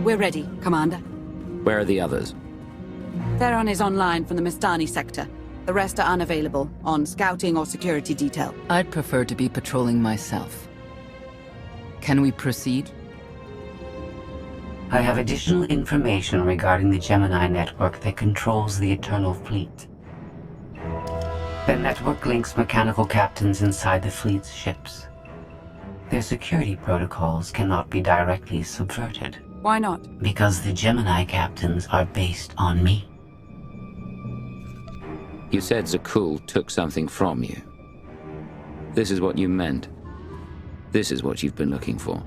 We're ready, Commander. Where are the others? Theron is online from the Mistani sector. The rest are unavailable, on scouting or security detail. I'd prefer to be patrolling myself. Can we proceed? I have additional information regarding the Gemini network that controls the Eternal Fleet. The network links mechanical captains inside the fleet's ships. Their security protocols cannot be directly subverted. Why not? Because the Gemini captains are based on me. You said Zakul took something from you. This is what you meant. This is what you've been looking for.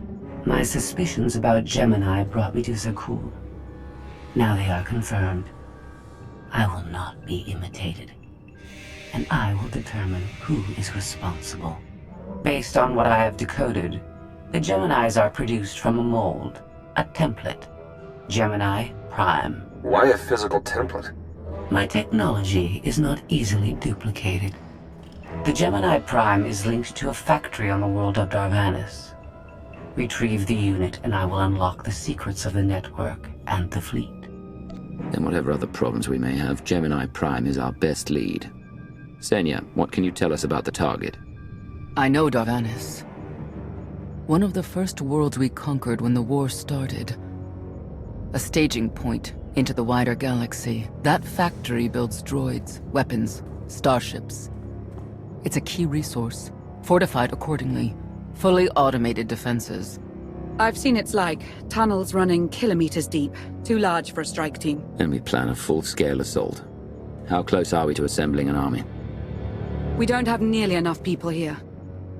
My suspicions about Gemini brought me to Zakul. Now they are confirmed. I will not be imitated. And I will determine who is responsible. Based on what I have decoded, the Geminis are produced from a mold, a template. Gemini Prime. Why a physical template? My technology is not easily duplicated. The Gemini Prime is linked to a factory on the world of Darvanis. Retrieve the unit and I will unlock the secrets of the network and the fleet. Then whatever other problems we may have, Gemini Prime is our best lead. Senya, what can you tell us about the target? I know Darvanis. One of the first worlds we conquered when the war started. A staging point into the wider galaxy. That factory builds droids, weapons, starships. It's a key resource, fortified accordingly. Fully automated defenses. I've seen it's like tunnels running kilometers deep. Too large for a strike team. And we plan a full-scale assault. How close are we to assembling an army? We don't have nearly enough people here.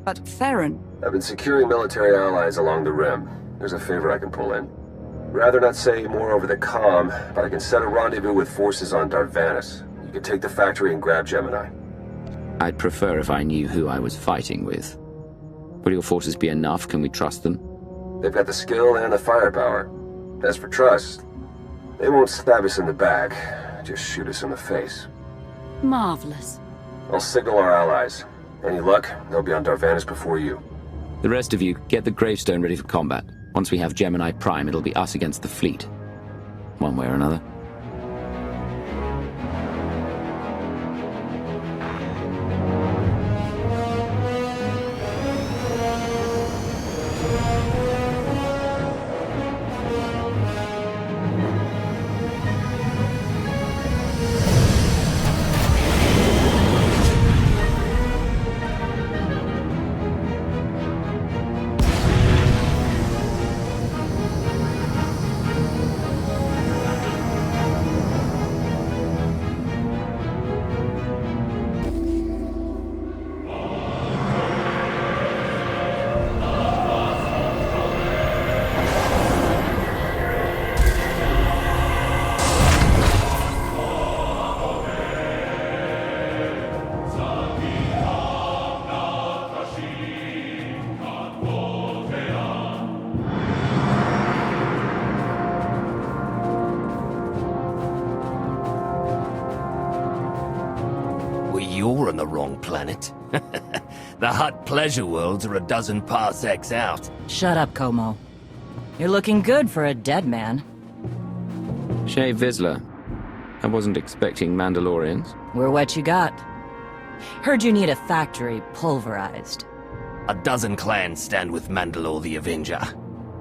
But Theron... I've been securing military allies along the rim. There's a favor I can pull in. Rather not say more over the comm, but I can set a rendezvous with forces on Darvanis. You can take the factory and grab Gemini. I'd prefer if I knew who I was fighting with. Will your forces be enough? Can we trust them? They've got the skill and the firepower. As for trust, they won't stab us in the back, just shoot us in the face. Marvelous. I'll signal our allies. Any luck, they'll be on Darvanis before you. The rest of you, get the gravestone ready for combat. Once we have Gemini Prime, it'll be us against the fleet. One way or another. You're on the wrong planet. The Hutt pleasure worlds are a dozen parsecs out. Shut up, Como. You're looking good for a dead man. Shay Vizsla. I wasn't expecting Mandalorians. We're what you got. Heard you need a factory pulverized. A dozen clans stand with Mandalore the Avenger.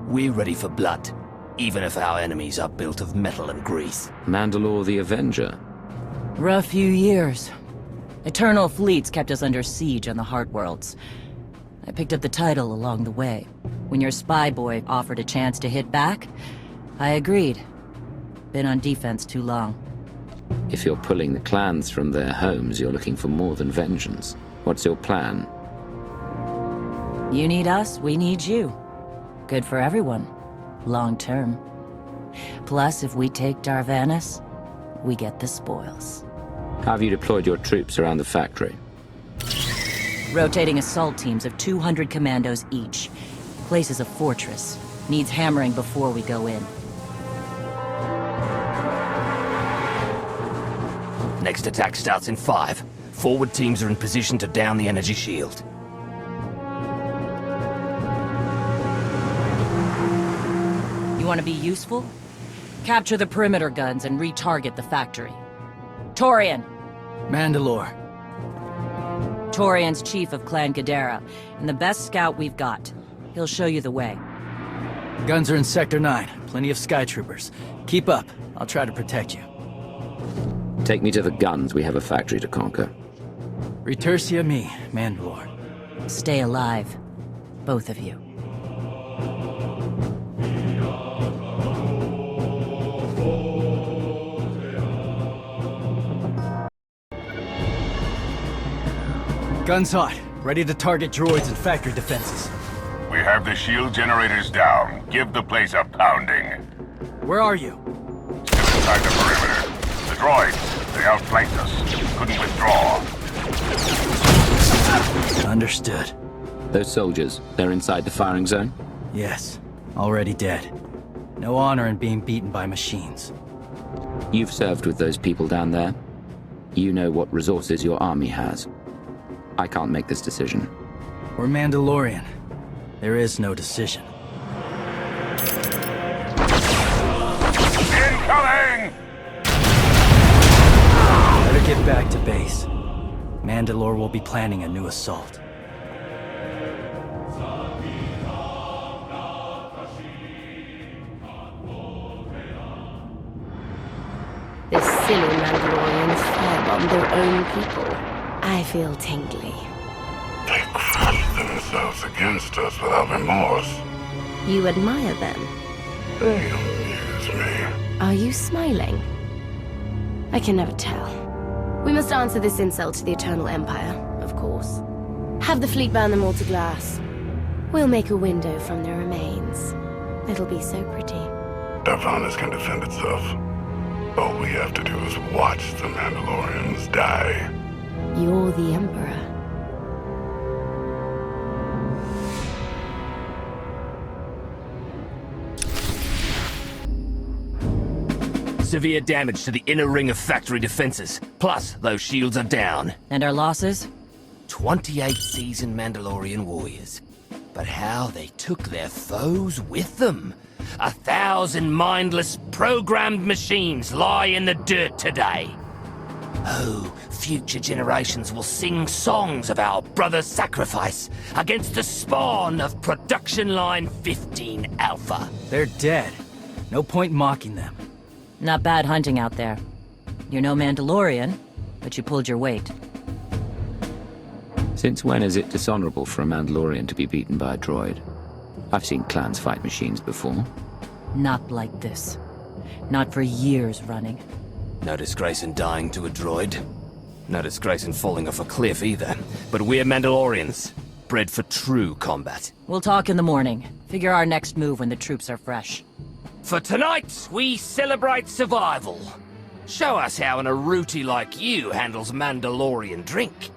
We're ready for blood, even if our enemies are built of metal and grease. Mandalore the Avenger? Rough few years. Eternal fleets kept us under siege on the Heart Worlds. I picked up the title along the way. When your spy boy offered a chance to hit back, I agreed. Been on defense too long. If you're pulling the clans from their homes, you're looking for more than vengeance. What's your plan? You need us, we need you. Good for everyone. Long term. Plus, if we take Darvanis, we get the spoils. How have you deployed your troops around the factory? Rotating assault teams of 200 commandos each. Place is a fortress. Needs hammering before we go in. Next attack starts in 5. Forward teams are in position to down the energy shield. You want to be useful? Capture the perimeter guns and retarget the factory. Torian! Mandalore. Torian's chief of Clan Cadera, and the best scout we've got. He'll show you the way. Guns are in Sector 9. Plenty of Sky Troopers. Keep up. I'll try to protect you. Take me to the guns. We have a factory to conquer. Retursia me, Mandalore. Stay alive. Both of you. Guns hot. Ready to target droids and factory defenses. We have the shield generators down. Give the place a pounding. Where are you? Still inside the perimeter. The droids, they outflanked us. Couldn't withdraw. Understood. Those soldiers, they're inside the firing zone? Yes. Already dead. No honor in being beaten by machines. You've served with those people down there. You know what resources your army has. I can't make this decision. We're Mandalorian. There is no decision. Incoming! Better get back to base. Mandalore will be planning a new assault. The silly Mandalorians firebomb their own people. I feel tingly. They crushed themselves against us without remorse. You admire them? They amuse me. Are you smiling? I can never tell. We must answer this insult to the Eternal Empire, of course. Have the fleet burn them all to glass. We'll make a window from their remains. It'll be so pretty. Darvanis can defend itself. All we have to do is watch the Mandalorians die. You're the Emperor. Severe damage to the inner ring of factory defenses. Plus, those shields are down. And our losses? 28 seasoned Mandalorian warriors. But how they took their foes with them. 1,000 mindless, programmed machines lie in the dirt today. Oh, future generations will sing songs of our brother's sacrifice against the spawn of Production Line 15 Alpha. They're dead. No point mocking them. Not bad hunting out there. You're no Mandalorian, but you pulled your weight. Since when is it dishonorable for a Mandalorian to be beaten by a droid? I've seen clans fight machines before. Not like this. Not for years running. No disgrace in dying to a droid. No disgrace in falling off a cliff either. But we're Mandalorians, bred for true combat. We'll talk in the morning. Figure our next move when the troops are fresh. For tonight, we celebrate survival. Show us how an Aruti like you handles Mandalorian drink.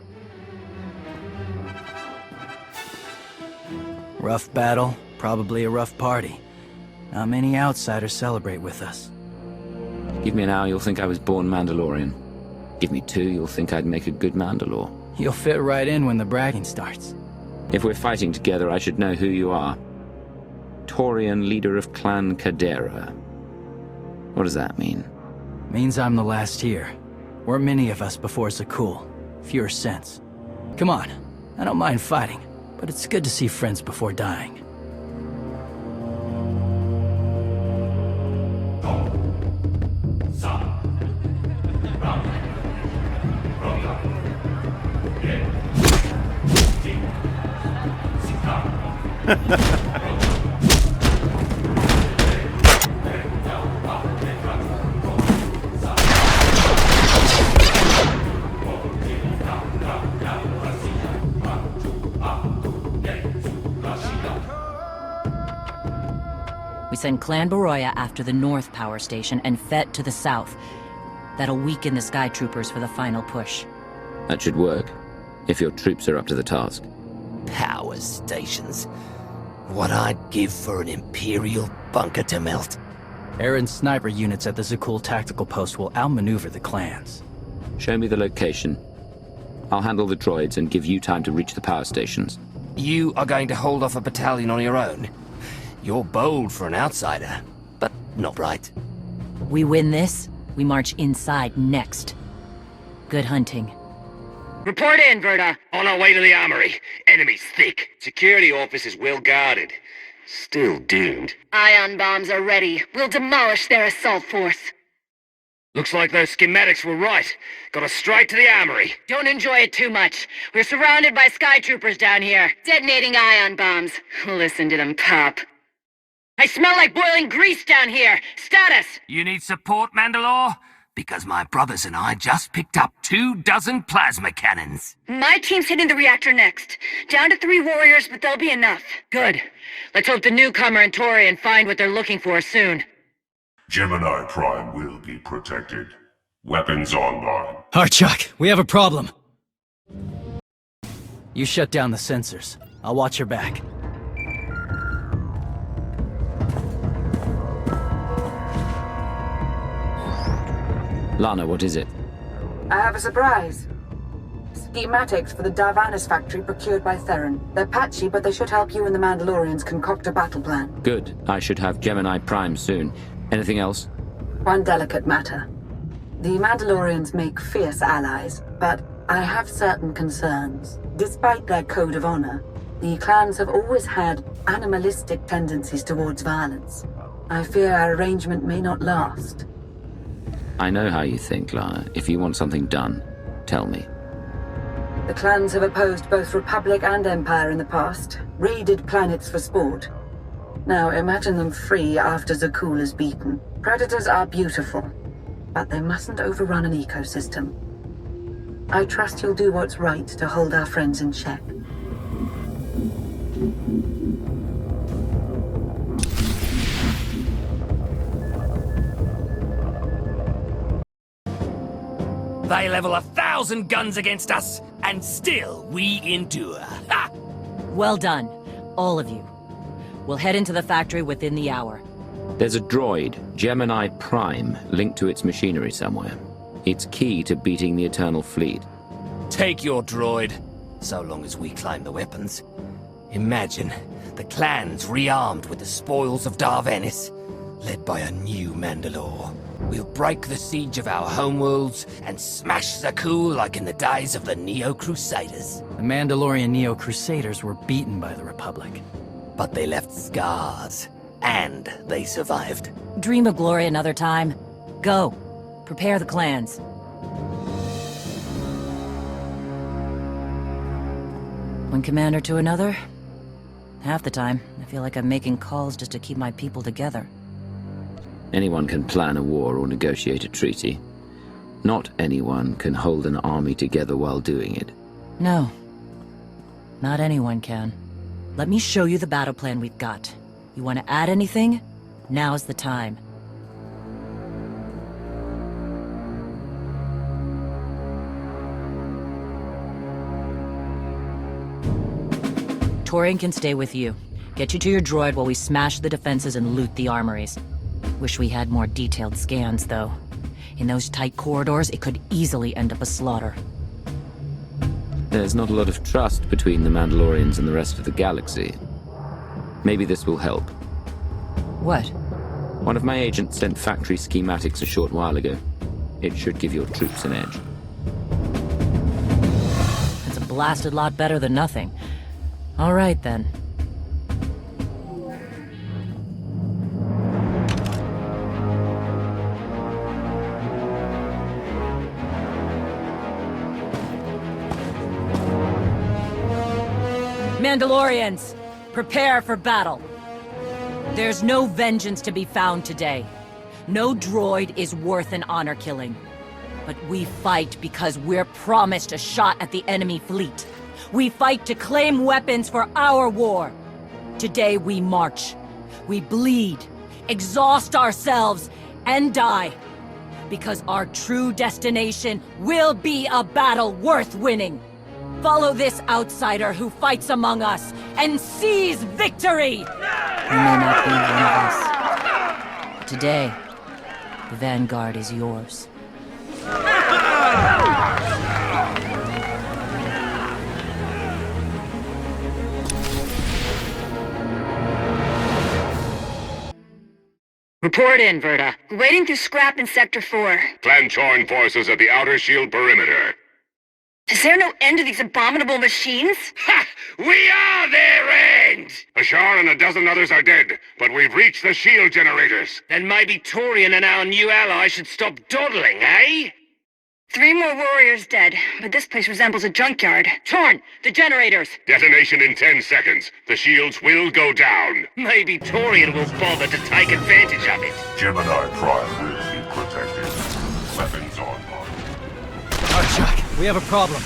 Rough battle, probably a rough party. Not many outsiders celebrate with us. Give me an hour, you'll think I was born Mandalorian. Give me 2, you'll think I'd make a good Mandalore. You'll fit right in when the bragging starts. If we're fighting together, I should know who you are. Torian, leader of Clan Cadera. What does that mean? Means I'm the last here. Weren't many of us before Zakul. Fewer sense. Come on, I don't mind fighting, but it's good to see friends before dying. We send Clan Baroya after the North Power Station and Fett to the south. That'll weaken the Sky Troopers for the final push. That should work, if your troops are up to the task. Power stations. What I'd give for an Imperial bunker to melt. Aaron's sniper units at the Zakul tactical post will outmaneuver the clans. Show me the location. I'll handle the droids and give you time to reach the power stations. You are going to hold off a battalion on your own? You're bold for an outsider, but not right. We win this, we march inside next. Good hunting. Report in, Verda. On our way to the armory. Enemies thick. Security office is well guarded. Still doomed. Ion bombs are ready. We'll demolish their assault force. Looks like those schematics were right. Got us straight to the armory. Don't enjoy it too much. We're surrounded by Sky Troopers down here. Detonating ion bombs. Listen to them pop. I smell like boiling grease down here. Status! You need support, Mandalore? Because my brothers and I just picked up 24 plasma cannons. My team's hitting the reactor next. Down to 3 warriors, but they'll be enough. Good. Let's hope the newcomer and Torian find what they're looking for soon. GEMINI Prime will be protected. Weapons online. Harchuk, we have a problem. You shut down the sensors. I'll watch your back. Lana, what is it? I have a surprise. Schematics for the Darvanis factory procured by Theron. They're patchy, but they should help you and the Mandalorians concoct a battle plan. Good. I should have GEMINI Prime soon. Anything else? One delicate matter. The Mandalorians make fierce allies, but I have certain concerns. Despite their code of honor, the clans have always had animalistic tendencies towards violence. I fear our arrangement may not last. I know how you think, Lana. If you want something done, tell me. The clans have opposed both Republic and Empire in the past, raided planets for sport. Now imagine them free after Zakul is beaten. Predators are beautiful, but they mustn't overrun an ecosystem. I trust you'll do what's right to hold our friends in check. They level 1,000 guns against us, and still we endure. Ha! Well done, all of you. We'll head into the factory within the hour. There's a droid, GEMINI Prime, linked to its machinery somewhere. It's key to beating the Eternal Fleet. Take your droid, so long as we claim the weapons. Imagine the clans rearmed with the spoils of Darvanis, led by a new Mandalore. We'll break the siege of our homeworlds and smash Zakul like in the days of the Neo-Crusaders. The Mandalorian Neo-Crusaders were beaten by the Republic. But they left scars, and they survived. Dream of glory another time. Go. Prepare the clans. One commander to another? Half the time, I feel like I'm making calls just to keep my people together. Anyone can plan a war or negotiate a treaty. Not anyone can hold an army together while doing it. No. Not anyone can. Let me show you the battle plan we've got. You want to add anything? Now's the time. Torian can stay with you. Get you to your droid while we smash the defenses and loot the armories. Wish we had more detailed scans, though. In those tight corridors, it could easily end up a slaughter. There's not a lot of trust between the Mandalorians and the rest of the galaxy. Maybe this will help. What? One of my agents sent factory schematics a short while ago. It should give your troops an edge. It's a blasted lot better than nothing. All right, then. Mandalorians, Prepare for battle. There's no vengeance to be found today. No droid is worth an honor killing. But we fight because we're promised a shot at the enemy fleet. We fight to claim weapons for our war. Today we march. We bleed, exhaust ourselves, and die. Because our true destination will be a battle worth winning. Follow this outsider who fights among us and seize victory! You may not be one of us. But today, the Vanguard is yours. Report in, Verda. Waiting through scrap in Sector 4. Clan-torn forces at the outer shield perimeter. Is there no end to these abominable machines? Ha! We are their end! Ashar and a dozen others are dead, but we've reached the shield generators. Then maybe Torian and our new ally should stop dawdling, eh? 3 more warriors dead, but this place resembles a junkyard. Torn! The generators! Detonation in 10 seconds. The shields will go down. Maybe Torian will bother to take advantage of it. GEMINI Prime will be protected. Weapons online. Chuck, we have a problem.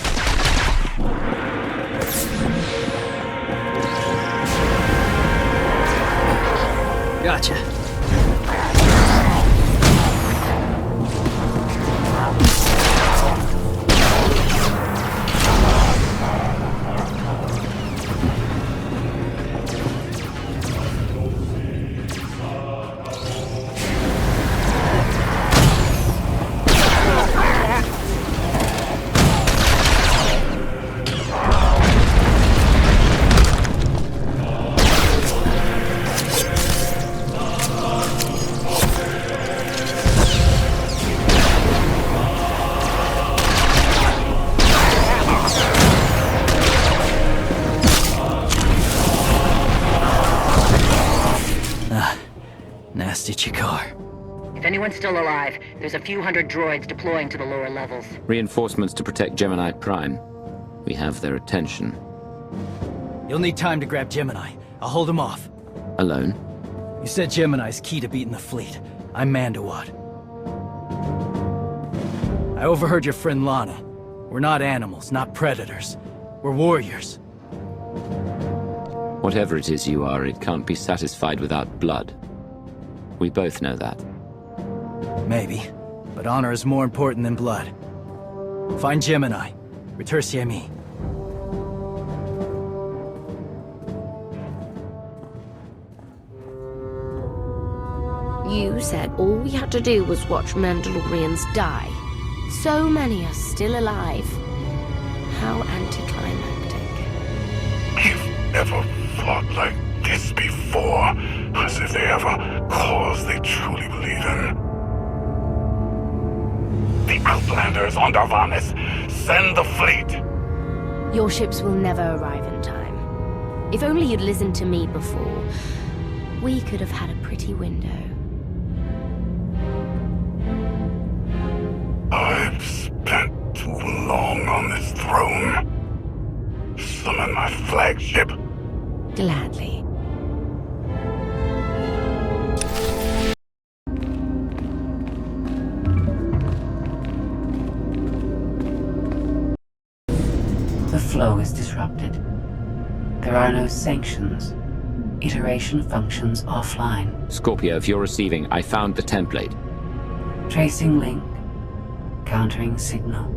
Gotcha. If anyone's still alive, there's a few hundred droids deploying to the lower levels. Reinforcements to protect GEMINI Prime. We have their attention. You'll need time to grab Gemini. I'll hold him off. Alone? You said Gemini's key to beating the fleet. I'm Mandalore. I overheard your friend Lana. We're not animals, not predators. We're warriors. Whatever it is you are, it can't be satisfied without blood. We both know that. Maybe, but honor is more important than blood. Find Gemini. Return me. You said all we had to do was watch Mandalorians die. So many are still alive. How anticlimactic. You've never fought like this before, as if they have a cause they truly believe in. The Outlanders on Darvanis! Send the fleet! Your ships will never arrive in time. If only you'd listened to me before, we could have had a pretty window. I've spent too long on this throne. Summon my flagship. Gladly. The flow is disrupted. There are no sanctions. Iteration functions offline. Scorpio, if you're receiving, I found the template. Tracing link. Countering signal.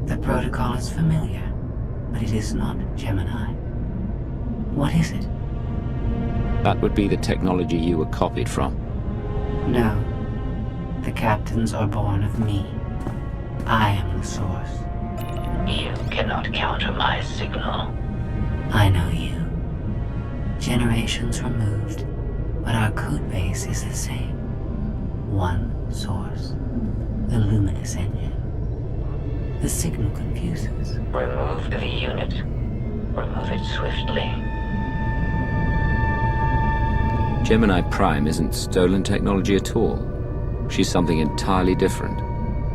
The protocol is familiar, but it is not Gemini. What is it? That would be the technology you were copied from. No. The captains are born of me. I am the source. You cannot counter my signal. I know you. Generations removed, but our code base is the same. One source. The luminous engine. The signal confuses. Remove the unit. Remove it swiftly. GEMINI Prime isn't stolen technology at all. She's something entirely different.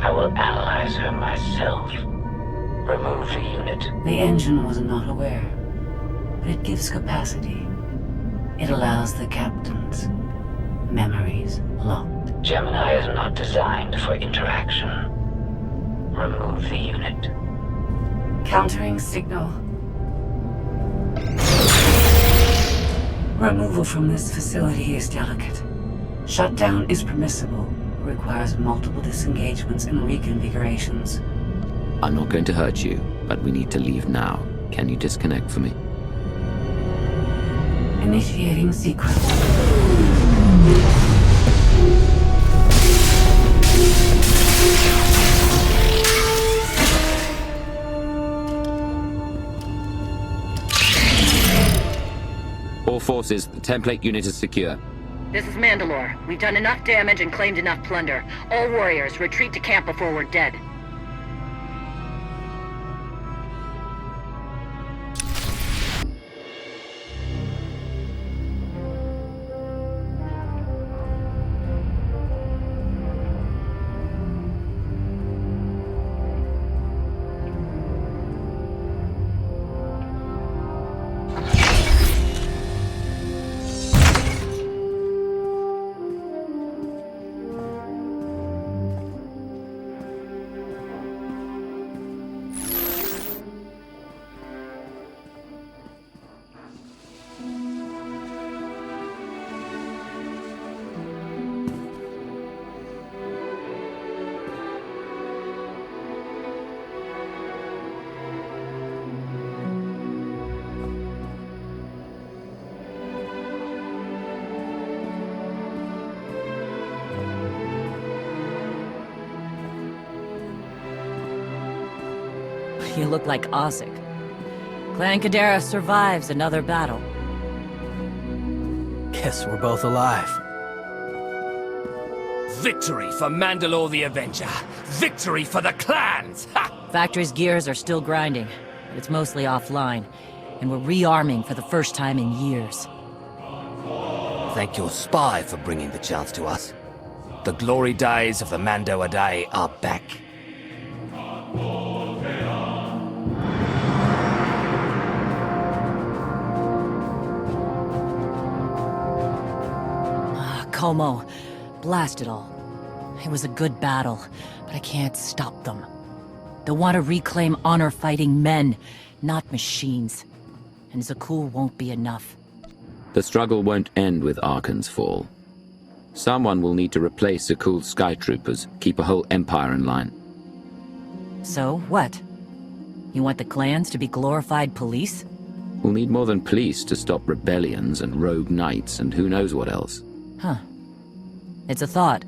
I will analyze her myself. Remove the unit. The engine was not aware. but it gives capacity. It allows the captain's memories locked. Gemini is not designed for interaction. Remove the unit. Countering signal. Removal from this facility is delicate. Shutdown is permissible, requires multiple disengagements and reconfigurations. I'm not going to hurt you, but we need to leave now. Can you disconnect for me? Initiating sequence. All forces, the template unit is secure. This is Mandalore. We've done enough damage and claimed enough plunder. All warriors, retreat to camp before we're dead. You look like Osik. Clan Cadera survives another battle. Guess we're both alive. Victory for Mandalore the Avenger! Victory for the clans! Ha! Factory's gears are still grinding, but it's mostly offline, and we're rearming for the first time in years. Thank your spy for bringing the chance to us. The glory days of the Mando Adae are back. Como, blast it all. It was a good battle, but I can't stop them. They want to reclaim honor-fighting men, not machines. And Zakul won't be enough. The struggle won't end with Arkan's fall. Someone will need to replace Zakul's sky troopers, keep a whole empire in line. So, what? You want the clans to be glorified police? We'll need more than police to stop rebellions and rogue knights and who knows what else. Huh. It's a thought.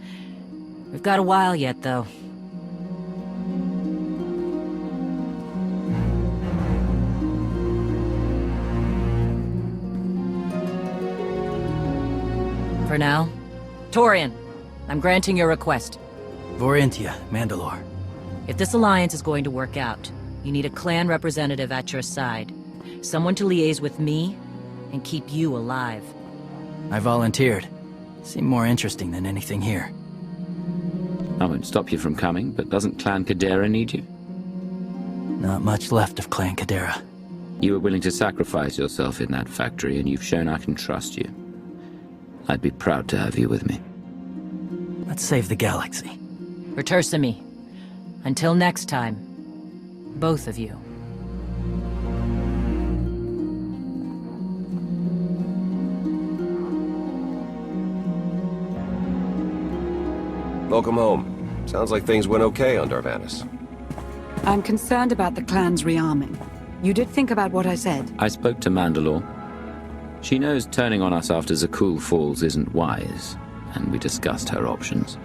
We've got a while yet, though. For now, Torian, I'm granting your request. Vorintia, Mandalore. If this alliance is going to work out, you need a clan representative at your side. Someone to liaise with me and keep you alive. I volunteered. Seemed more interesting than anything here. I won't stop you from coming, but doesn't Clan Cadera need you? Not much left of Clan Cadera. You were willing to sacrifice yourself in that factory, and you've shown I can trust you. I'd be proud to have you with me. Let's save the galaxy. Return to me. Until next time, both of you. Welcome home. Sounds like things went okay on Darvanis. I'm concerned about the clan's rearming. You did think about what I said? I spoke to Mandalore. She knows turning on us after Zakul falls isn't wise, and we discussed her options.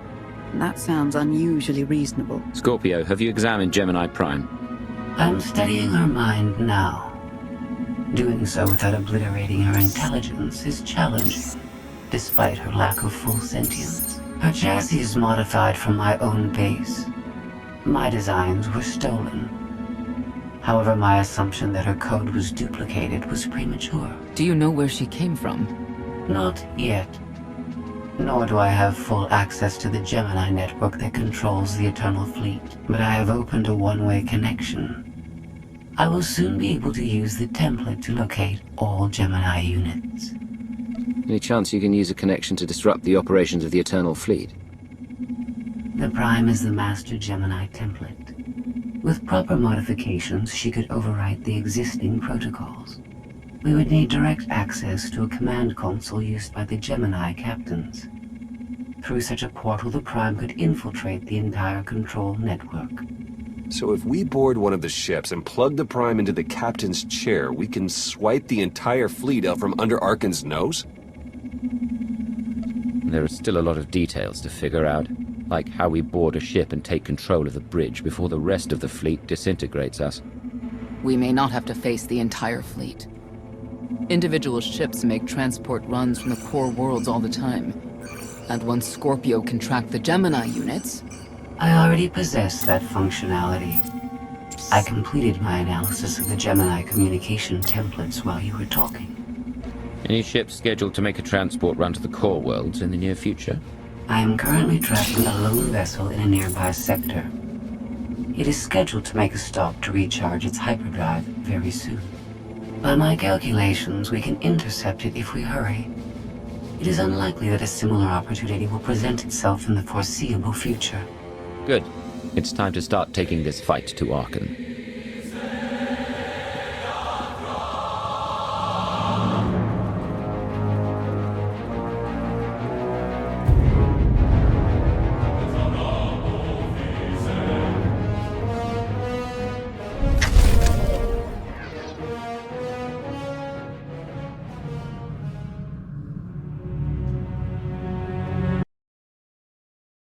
That sounds unusually reasonable. Scorpio, have you examined GEMINI Prime? I'm studying her mind now. Doing so without obliterating her intelligence is challenging, despite her lack of full sentience. Her chassis is modified from my own base. My designs were stolen. However, my assumption that her code was duplicated was premature. Do you know where she came from? Not yet. Nor do I have full access to the Gemini network that controls the Eternal Fleet. But I have opened a one-way connection. I will soon be able to use the template to locate all Gemini units. Any chance you can use a connection to disrupt the operations of the Eternal Fleet? The Prime is the master Gemini template. With proper modifications, she could overwrite the existing protocols. We would need direct access to a command console used by the Gemini captains. Through such a portal, the Prime could infiltrate the entire control network. So if we board one of the ships and plug the Prime into the captain's chair, we can swipe the entire fleet out from under Arcann's nose? There are still a lot of details to figure out, like how we board a ship and take control of the bridge before the rest of the fleet disintegrates us. We may not have to face the entire fleet. Individual ships make transport runs from the core worlds all the time. And once Scorpio can track the Gemini units... I already possess that functionality. I completed my analysis of the Gemini communication templates while you were talking. Any ships scheduled to make a transport run to the core worlds in the near future? I am currently tracking a lone vessel in a nearby sector. It is scheduled to make a stop to recharge its hyperdrive very soon. By my calculations, we can intercept it if we hurry. It is unlikely that a similar opportunity will present itself in the foreseeable future. Good. It's time to start taking this fight to Arcann.